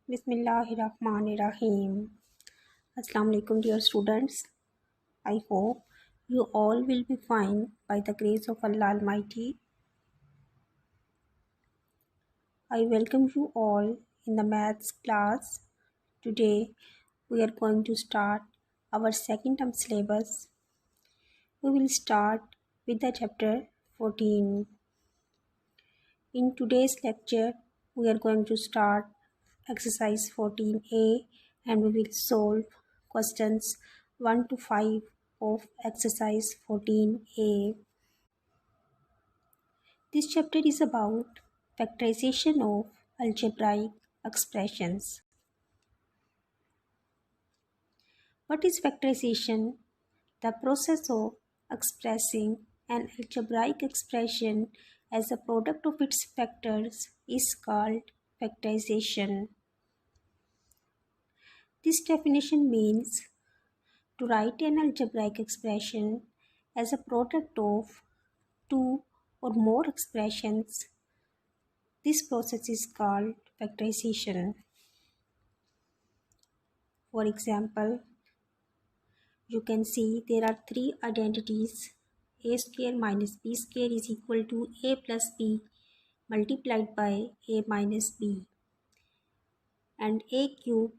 Bismillahirrahmanirrahim. Assalamu alaikum, dear students. I hope you all will be fine by the grace of Allah Almighty. I welcome you all in the maths class. Today we are going to start our second term syllabus. We will start with the chapter 14. In today's lecture, we are going to start exercise 14a and we will solve questions 1 to 5 of exercise 14a. This chapter is about factorization of algebraic expressions. What is factorization? The process of expressing an algebraic expression as a product of its factors is called factorization. This definition means to write an algebraic expression as a product of two or more expressions. This process is called factorization. For example, you can see there are three identities. A square minus b square is equal to a plus b multiplied by a minus b, and a cube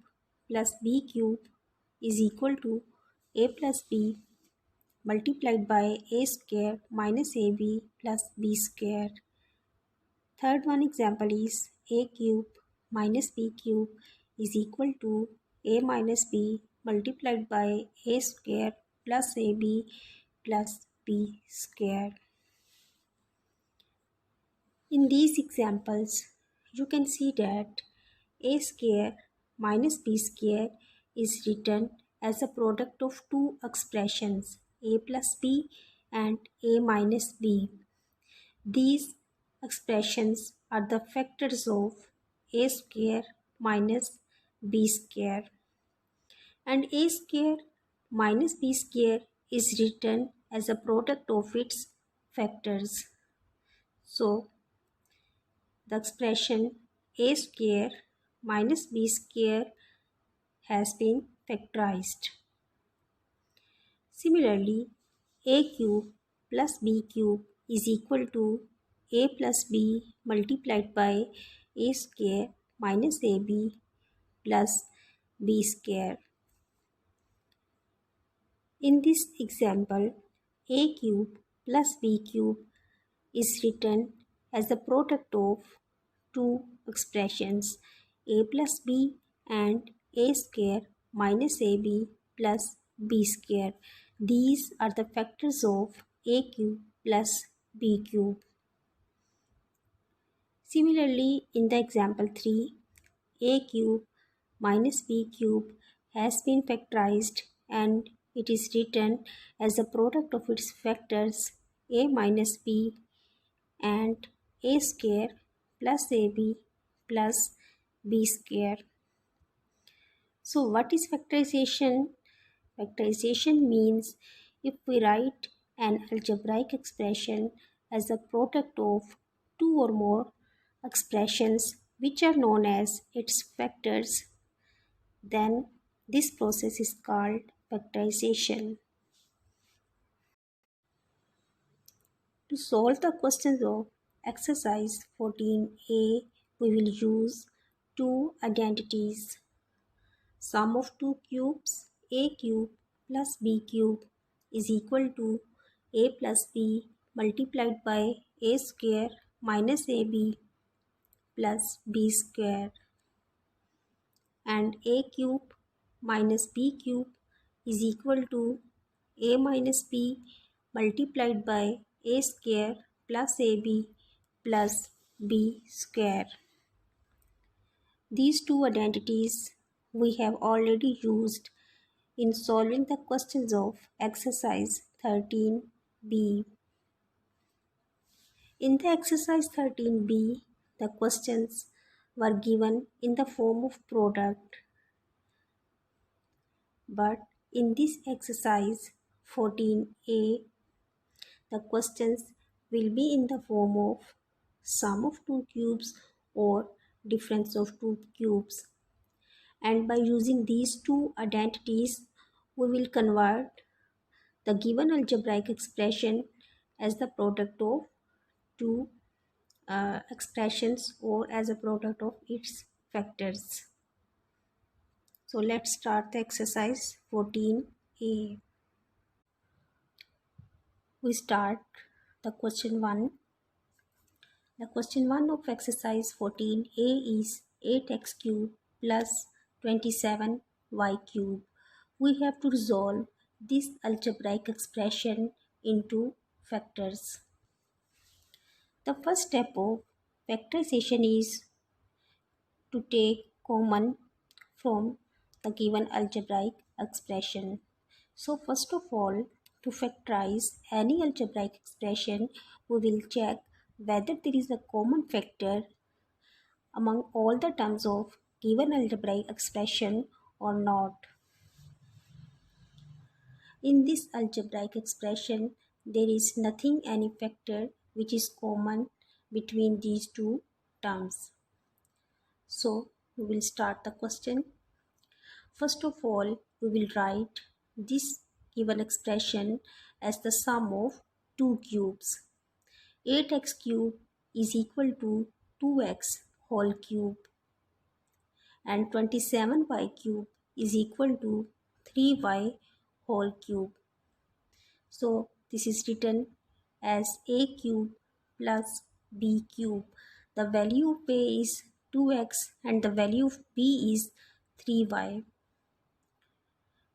plus b cube is equal to a plus b multiplied by a square minus ab plus b square. Third one example is a cube minus b cube is equal to a minus b multiplied by a square plus ab plus b square. In these examples, you can see that a square minus b square is written as a product of two expressions, a plus b and a minus b. These expressions are the factors of a square minus b square, and a square minus b square is written as a product of its factors. So, the expression a square minus b square has been factorized. Similarly, a cube plus b cube is equal to a plus b multiplied by a square minus ab plus b square. In this example, a cube plus b cube is written as the product of two expressions, a plus b and a square minus ab plus b square. These are the factors of a cube plus b cube. Similarly, in the example 3, a cube minus b cube has been factorized and it is written as a product of its factors a minus b and a square plus ab plus b square. So what is factorization? Factorization means if we write an algebraic expression as a product of two or more expressions which are known as its factors, then this process is called factorization. To solve the questions of exercise 14a, we will use two identities. Sum of two cubes, a cube plus b cube is equal to a plus b multiplied by a square minus ab plus b square, and a cube minus b cube is equal to a minus b multiplied by a square plus ab plus b square. These two identities we have already used in solving the questions of exercise 13b. In the exercise 13b, the questions were given in the form of product. But in this exercise 14a, the questions will be in the form of sum of two cubes or difference of two cubes. And by using these two identities, we will convert the given algebraic expression as the product of two expressions or as a product of its factors. So let's start the exercise 14a. We start the question 1. The question 1 of exercise 14a is 8x cube plus 27y cube. We have to resolve this algebraic expression into factors. The first step of factorization is to take common from the given algebraic expression. So first of all, to factorize any algebraic expression, we will check whether there is a common factor among all the terms of given algebraic expression or not. In this algebraic expression, there is nothing any factor which is common between these two terms. So we will start the question. First of all, we will write this given expression as the sum of two cubes. 8x cube is equal to 2x whole cube and 27y cube is equal to 3y whole cube. So this is written as a cube plus b cube. The value of a is 2x and the value of b is 3y.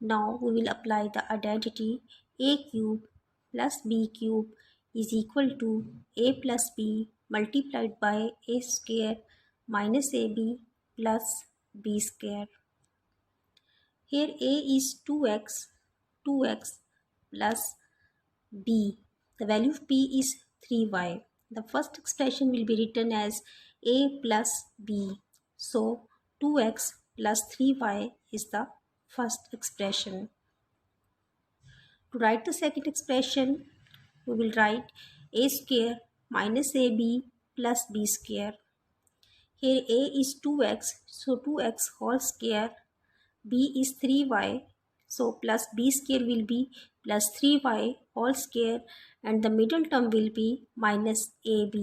Now we will apply the identity a cube plus b cube is equal to a plus b multiplied by a square minus ab plus b square. Here a is 2x plus b. The value of b is 3y. The first expression will be written as a plus b. So 2x plus 3y is the first expression. To write the second expression, we will write a square minus ab plus b square. Here a is 2x, so 2x whole square, b is 3y, so plus b square will be plus 3y whole square and the middle term will be minus ab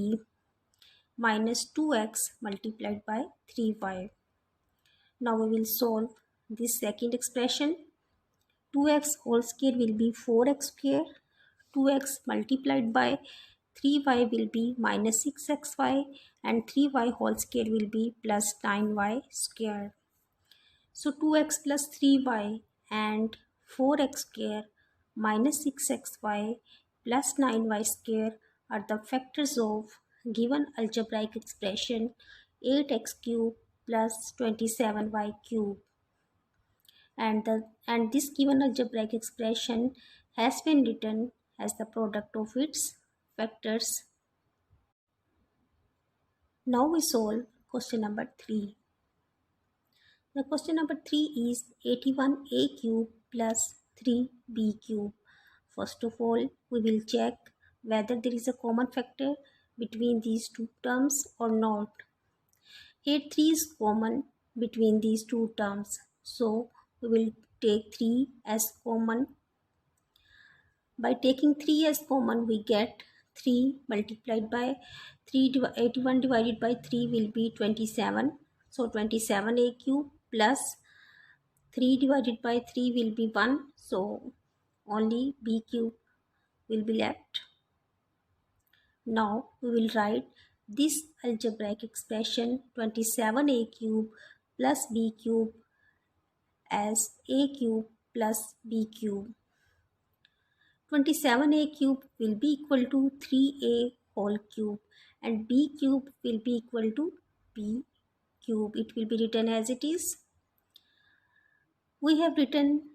minus 2x multiplied by 3y. Now we will solve this second expression. 2x whole square will be 4x square. 2x multiplied by 3y will be minus 6xy and 3y whole square will be plus 9y square. So 2x plus 3y and 4x square minus 6xy plus 9y square are the factors of given algebraic expression 8x cube plus 27y cube. And this given algebraic expression has been written as the product of its factors. Now we solve question number 3. The question number 3 is 81a cube plus 3b cube. First of all, we will check whether there is a common factor between these two terms or not. Here 3 is common between these two terms. So we will take 3 as common. By taking 3 as common, we get 3 multiplied by 81 divided by 3 will be 27. So 27a cube plus 3 divided by 3 will be 1. So only b cube will be left. Now we will write this algebraic expression 27a cube plus b cube as a cube plus b cube. 27a cube will be equal to 3a whole cube and b cube will be equal to b cube. It will be written as it is. We have written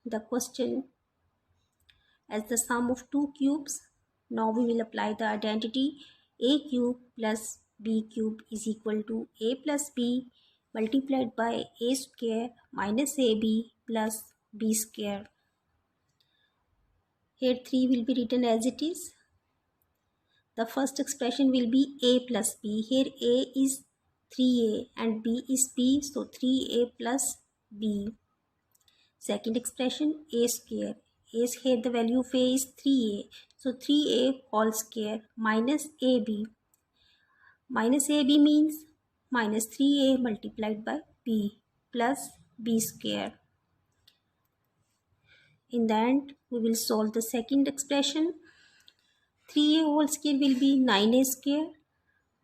the question as the sum of two cubes. Now we will apply the identity a cube plus b cube is equal to a plus b multiplied by a square minus ab plus b square. Here 3 will be written as it is. The first expression will be a plus b. Here a is 3a and b is b, so 3a plus b. Second expression, a square. A here the value of a is 3a, so 3a whole square minus ab. Minus ab means minus 3a multiplied by b plus b square. In the end, we will solve the second expression. 3a whole square will be 9a square.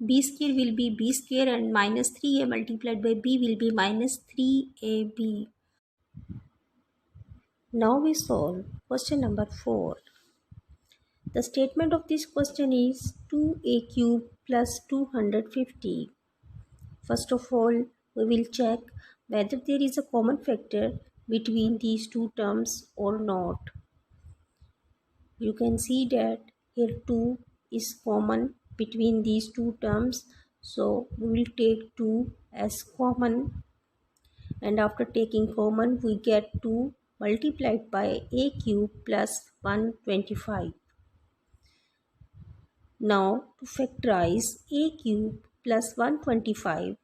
B square will be b square and minus 3a multiplied by b will be minus 3ab. Now we solve question number 4. The statement of this question is 2a cube plus 250. First of all, we will check whether there is a common factor between these two terms or not. You can see that here 2 is common between these two terms. So we will take 2 as common, and after taking common we get 2 multiplied by a cube plus 125. Now to factorize a cube plus 125,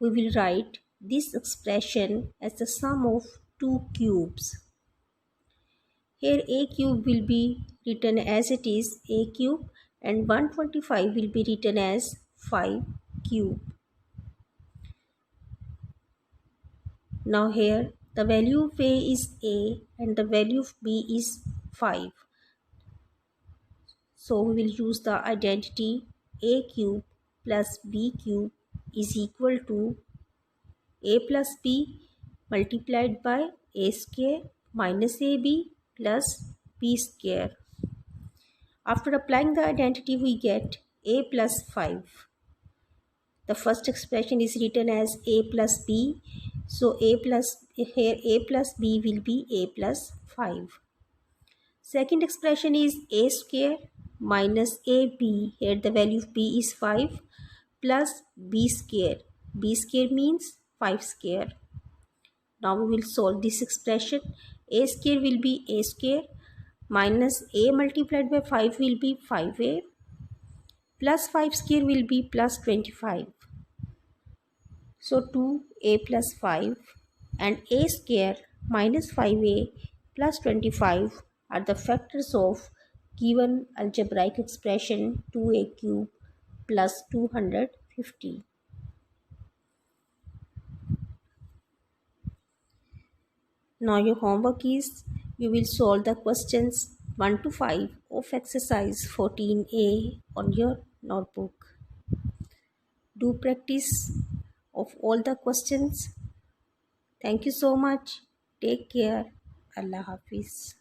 we will write this expression as the sum of two cubes. Here a cube will be written as it is a cube and 125 will be written as 5 cube. Now here the value of a is a and the value of b is 5. So we will use the identity a cube plus b cube is equal to a plus b multiplied by a square minus ab plus b square. After applying the identity, we get a plus 5. The first expression is written as a plus b. So here a plus b will be a plus 5. Second expression is a square minus ab. Here the value of b is 5 plus b square. B square means 5 square. Now we will solve this expression. A square will be a square minus a multiplied by 5 will be 5a plus 5 square will be plus 25. So 2a plus 5 and a square minus 5a plus 25 are the factors of given algebraic expression 2a cube plus 250. Now your homework is you will solve the questions 1 to 5 of exercise 14a on your notebook. Do practice of all the questions. Thank you so much. Take care. Allah Hafiz.